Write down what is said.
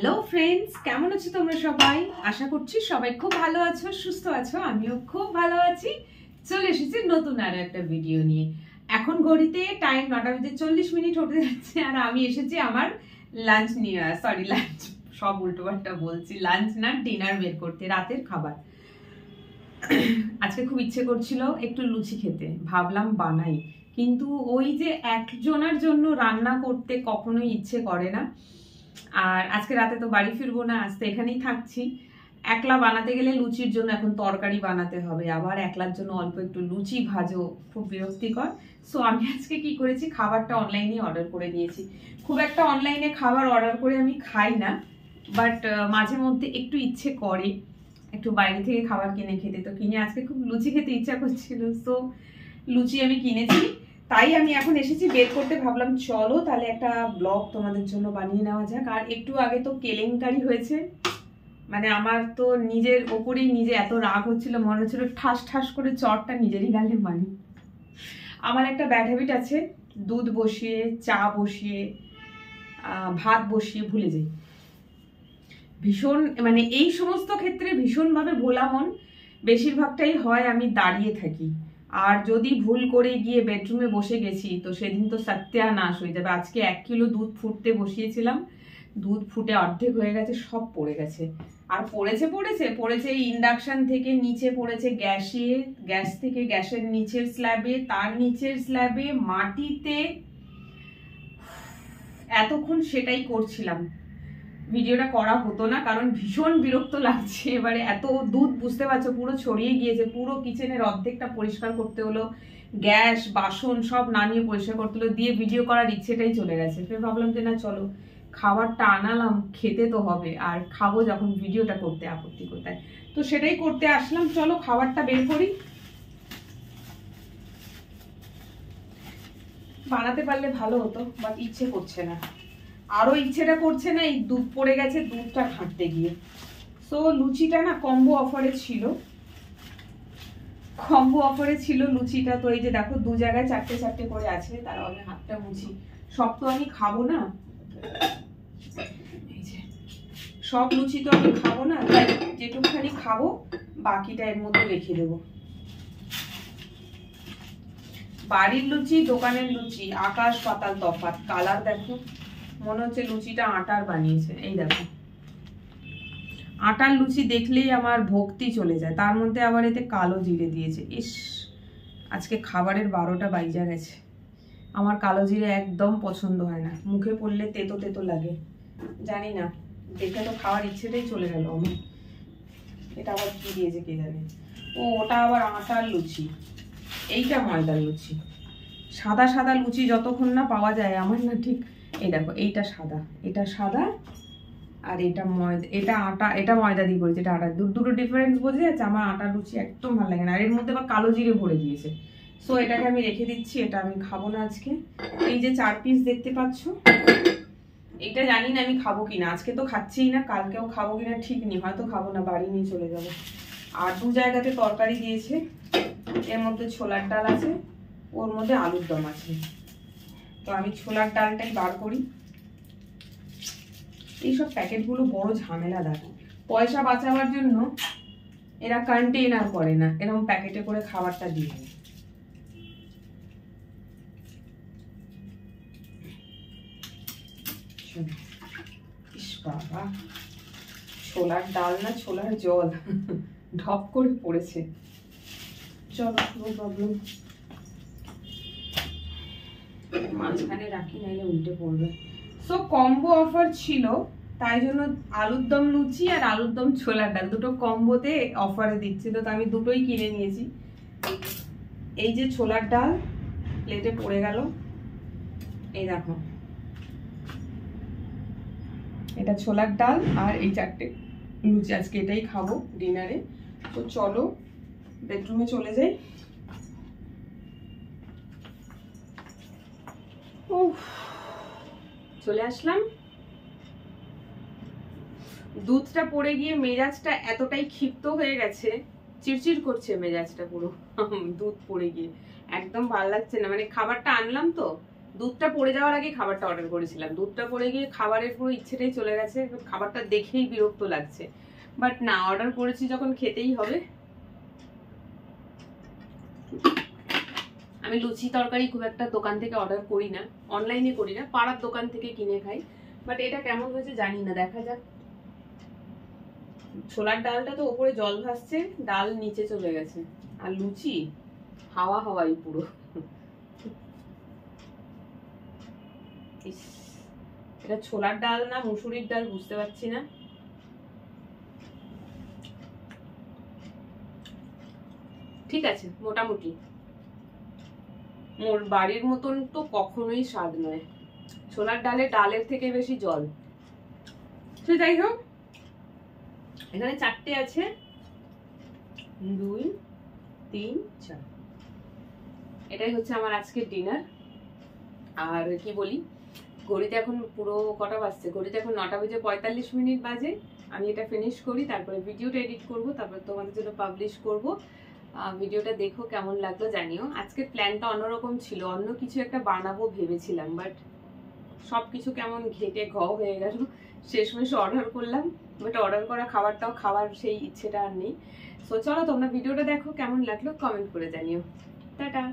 Hello friends, কেমন আছো তোমরা সবাই? আশা করছি সবাই খুব ভালো আছো, সুস্থ আছো। আমিও খুব ভালো আছি। চলে এসেছি নতুন আরো একটা ভিডিও নিয়ে। এখন ঘড়িতে টাইম 9:40 হতে যাচ্ছে, আর আমি এসেছি আমার লাঞ্চ নিয়ে, সরি লাঞ্চ সব উল্টোপাল্টা বলছি, লাঞ্চ না ডিনার বের করতে, রাতের খাবার। আজকে খুব ইচ্ছে করছিল একটু লুচি খেতে, ভাবলাম বানাই, কিন্তু ওই যে একজনের জন্য রান্না করতে কখনোই ইচ্ছে করে না। আর আজকে রাতে তো বাড়ি ফিরবো না, আজ তো এখানেই থাকছি। একলা বানাতে গেলে লুচির জন্য এখন তরকারি বানাতে হবে, আবার একলার জন্য অল্প একটু লুচি ভাজো, খুব বিরক্তিকর। সো আমি আজকে কি করেছি, খাবারটা অনলাইনে অর্ডার করে দিয়েছি। খুব একটা অনলাইনে খাবার অর্ডার করে আমি খাই না, বাট মাঝে মধ্যে একটু ইচ্ছে করে একটু বাইরে থেকে খাবার কিনে খেতে। তো কিনে আজকে খুব লুচি খেতে ইচ্ছা করছিল, সো লুচি আমি কিনেছি। তাই আমি এখন এসেছি বের করতে, ভাবলাম চলো তাহলে একটা ব্লগ তোমাদের জন্য বানিয়ে নেওয়া যাক। আর একটু আগে তো কেলেঙ্কারি হয়েছে, মানে আমার তো নিজের ওপরেই নিজে এত রাগ হচ্ছিল, মনে হচ্ছিল ঠাস ঠাস করে চটটা নিজেরই গালে মানি। আমার একটা ব্যাড হ্যাবিট আছে, দুধ বসিয়ে, চা বসিয়ে, ভাত বসিয়ে ভুলে যাই ভীষণ, মানে এই সমস্ত ক্ষেত্রে ভীষণভাবে ভোলা মন। বেশিরভাগটাই হয় আমি দাঁড়িয়ে থাকি, আর যদি ভুল করে গিয়ে বেডরুমে বসে গেছি তো সেদিন তো সত্যানাশ হয়ে যাবে। আজকে 1 কিলো দুধ ফুটতে বসিয়েছিলাম, দুধ ফুটে অর্ধেক হয়ে গেছে, সব পড়ে গেছে। আর পড়েছে ইন্ডাকশন থেকে নিচে পড়েছে গ্যাসে, গ্যাস থেকে গ্যাসের নিচের স্ল্যাবে, তার নিচের স্ল্যাবে, মাটিতে। এতক্ষণ সেটাই করছিলাম, ভিডিওটা করা হতো না কারণ ভীষণ বিরক্ত লাগছে। এবারে এত দুধ, বুঝতে পারছো, পুরো ছড়িয়ে গিয়েছে, পুরো কিচেনের অর্ধেকটা পরিষ্কার করতে হলো, গ্যাস বাসন সব নামিয়ে পরিষ্কার করতে হলো, দিয়ে ভিডিও করার ইচ্ছেটাই চলে গেছে। ফের ভাবলাম যে না চলো, খাবারটা আনালাম, খেতে তো হবে, আর খাবো যখন ভিডিওটা করতে আপত্তি কোথায়। তো সেটাই করতে আসলাম, চলো খাবারটা বের করি। বানাতে পারলে ভালো হতো, বাট ইচ্ছে করছে না, আরো ইচ্ছেটা করছে না, এই দুধ পড়ে গেছে, দুধটা ঘাঁটতে গিয়ে। সো লুচিটা না কম্বো অফারে ছিল, লুচিটা। তো এই যে দেখো, 2 জায়গায় 4টে 4টে করে আছে, তারা আমি হাতটা মুছি। সব তো আমি খাবো না, এই যে সব লুচি তো আমি খাবো না, তাই যেটুকখানি খাবো বাকিটা এর মধ্যে রেখে দেবো। বাড়ির লুচি দোকানের লুচি আকাশ পাতাল তফাৎ। কালার দেখো, মনে হচ্ছে লুচিটা আটার বানিয়েছে। এই দেখো, আটার লুচি দেখলেই আমার ভক্তি চলে যায়, তার মধ্যে আবার এতে কালো জিরে দিয়েছে। ইস, আজকে খাবারের 12টা বাইজা গেছে। আমার কালো জিরে একদম পছন্দ হয় না, মুখে পড়লে তেতো তেতো লাগে, জানি না, দেখে তো খাওয়ার ইচ্ছেটাই চলে গেল আমার। এটা আবার কি দিয়েছে কে জানে। ও, ওটা আবার আটার লুচি, এইটা ময়দার লুচি। সাদা সাদা লুচি যতক্ষণ না পাওয়া যায় আমার না ঠিক। এই দেখো, এইটা সাদা, এটা সাদা, আর এটা ময়দা, এটা আটা, এটা ময়দা দিয়ে করেছে, এটা আটা। দুটো ডিফারেন্স বোঝা যাচ্ছে। আমার আটার লুচি একদম ভালো লাগে না, আর এর মধ্যে আবার কালো জিরে ভরে দিয়েছে। সো এটাকে আমি রেখে দিচ্ছি, এটা আমি খাবো না আজকে। এই যে 4 পিস দেখতে পাচ্ছ, এইটা জানি না আমি খাবো কিনা। আজকে তো খাচ্ছিই না, কালকেও খাবো কিনা ঠিক নেই, হয়তো খাবো না, বাড়ি নিয়ে চলে যাবো। আর 2 জায়গাতে তরকারি দিয়েছে, এর মধ্যে ছোলার ডাল আছে, ওর মধ্যে আলুর দম আছে। তো আমি ছোলার ডালটাই বার করি। এইসব প্যাকেটগুলো বড় ঝামেলা দেখো, পয়সা বাঁচাবার জন্য এরা কন্টেইনার করে না, এরকম প্যাকেটে করে খাবারটা দিয়ে দেয়। ইস বাবা, ছোলার ডাল না ছোলার জল, ঢপ করে পড়েছে। চলো, নো প্রবলেম, মাঝখানে রাখি, নাইলে উল্টে পড়বে। সো কম্বো অফার ছিল, তাই জন্য আলুর দম লুচি আর আলুর দম ছোলার ডাল দুটো কম্বোতে অফারে দিচ্ছিল, তো আমি দুটোই কিনে নিয়েছি। এই যে ছোলার ডাল প্লেটে পড়ে গেল, এই দেখো, এটা ছোলার ডাল আর এই 4টে লুচি। আজকে এটাই খাবো ডিনারে। তো চলো বেডরুমে চলে যাই। চলে আসলাম। দুধটা পড়ে গিয়ে মেজাজটা এতটাই ক্ষিপ্ত হয়ে গেছে, চিড়চিড় করছে মেজাজটা পুরো। দুধ পড়ে গিয়ে একদম ভালো লাগছে না, মানে খাবারটা আনলাম তো দুধটা পড়ে যাওয়ার আগে খাবারটা অর্ডার করেছিলাম, দুধটা পড়ে গিয়ে খাবারের পুরো ইচ্ছেটাই চলে গেছে, খাবারটা দেখেই বিরক্ত লাগছে। বাট না, অর্ডার করেছি যখন খেতেই হবে। আমি লুচি তরকারি খুব একটা দোকান থেকে অর্ডার করি না, অনলাইনে করি না, পাড়ার দোকান থেকে কিনে খাই। বাট এটা কেমন হয়েছে জানি না, দেখা যাক। ছোলার ডালটা তো ওপরে জল ভাসছে, ডাল নিচে চলে গেছে, আর লুচি হাওয়া হাওয়াই পুরো। এটা ছোলার ডাল না মুসুরির ডাল বুঝতে পারছি না। ঠিক আছে, মোটামুটি মোর বাড়ির মতন তো কখনোই স্বাদ নয়, ছোলার ডালের থেকে বেশি জল। তো যাই হোক, এখানে 4টে আছে, 2 3 4, এটাই হচ্ছে আমার আজকের ডিনার। আর কি বলি, ঘড়িতে এখন পুরো কটা বাজছে, ঘড়িতে এখন 9:45 বাজে। আমি এটা ফিনিশ করি, তারপরে ভিডিওটা এডিট করব, তারপরে তোমাদের জন্য পাবলিশ করব। ভিডিওটা দেখো কেমন লাগলো জানিও। আজকের প্ল্যানটা অন্যরকম ছিল, অন্য কিছু একটা বানাবো ভেবেছিলাম, বাট সবকিছু কেমন ঘেটে হয়ে গেল, শেষমেশ অর্ডার করলাম। বাট অর্ডার করা খাবারটাও খাওয়ার সেই ইচ্ছেটা আর নেই। সো চলো তোমরা ভিডিওটা দেখো, কেমন লাগলো কমেন্ট করে জানিও। টাটা।